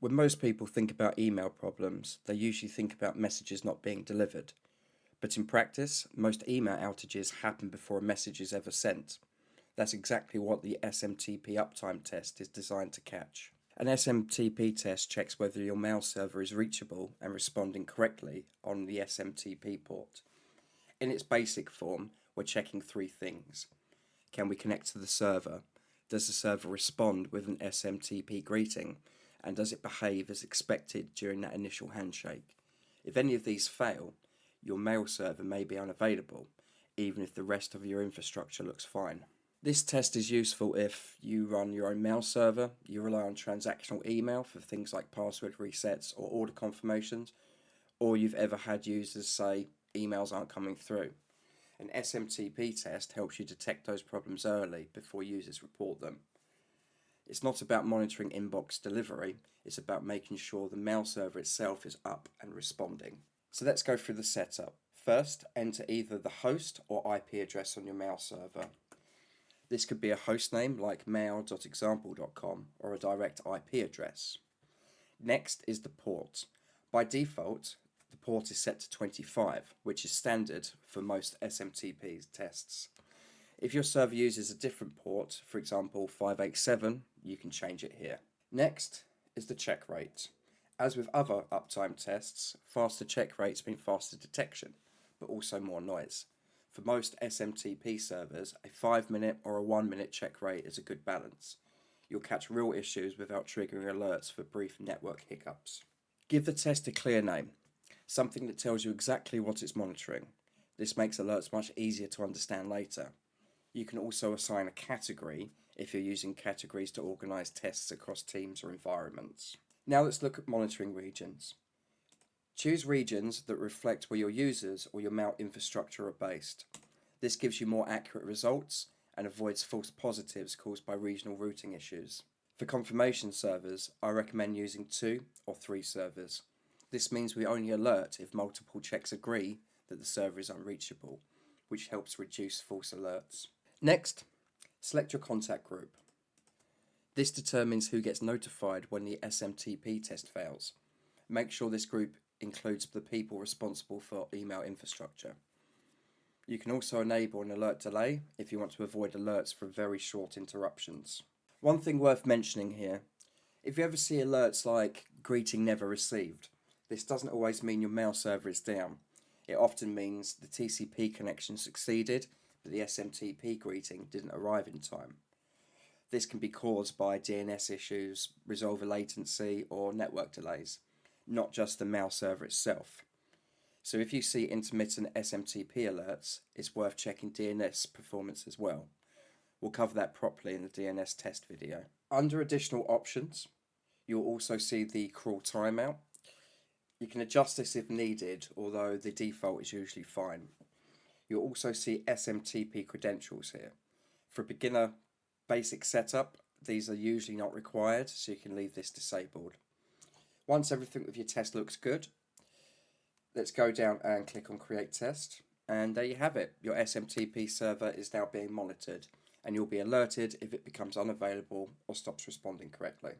When most people think about email problems, they usually think about messages not being delivered. But in practice, most email outages happen before a message is ever sent. That's exactly what the SMTP Uptime test is designed to catch. An SMTP test checks whether your mail server is reachable and responding correctly on the SMTP port. In its basic form, we're checking three things. Can we connect to the server? Does the server respond with an SMTP greeting? And does it behave as expected during that initial handshake? If any of these fail, your mail server may be unavailable, even if the rest of your infrastructure looks fine. This test is useful if you run your own mail server, you rely on transactional email for things like password resets or order confirmations, or you've ever had users say emails aren't coming through. An SMTP test helps you detect those problems early before users report them. It's not about monitoring inbox delivery, it's about making sure the mail server itself is up and responding. So let's go through the setup. First, enter either the host or IP address on your mail server. This could be a host name like mail.example.com or a direct IP address. Next is the port. By default, the port is set to 25, which is standard for most SMTP tests. If your server uses a different port, for example 587, you can change it here. Next is the check rate. As with other uptime tests, faster check rates mean faster detection, but also more noise. For most SMTP servers, a 5-minute or a 1-minute check rate is a good balance. You'll catch real issues without triggering alerts for brief network hiccups. Give the test a clear name, something that tells you exactly what it's monitoring. This makes alerts much easier to understand later. You can also assign a category if you're using categories to organize tests across teams or environments. Now let's look at monitoring regions. Choose regions that reflect where your users or your mail infrastructure are based. This gives you more accurate results and avoids false positives caused by regional routing issues. For confirmation servers, I recommend using 2 or 3 servers. This means we only alert if multiple checks agree that the server is unreachable, which helps reduce false alerts. Next, select your contact group. This determines who gets notified when the SMTP test fails. Make sure this group includes the people responsible for email infrastructure. You can also enable an alert delay if you want to avoid alerts for very short interruptions. One thing worth mentioning here, if you ever see alerts like greeting never received, this doesn't always mean your mail server is down. It often means the TCP connection succeeded, but the SMTP greeting didn't arrive in time. This can be caused by DNS issues, resolver latency, or network delays, not just the mail server itself. So if you see intermittent SMTP alerts, it's worth checking DNS performance as well. We'll cover that properly in the DNS test video. Under additional options, you'll also see the crawl timeout. You can adjust this if needed, although the default is usually fine. You'll also see SMTP credentials here. For beginner basic setup, these are usually not required, so you can leave this disabled. Once everything with your test looks good, let's go down and click on Create Test, and there you have it. Your SMTP server is now being monitored, and you'll be alerted if it becomes unavailable or stops responding correctly.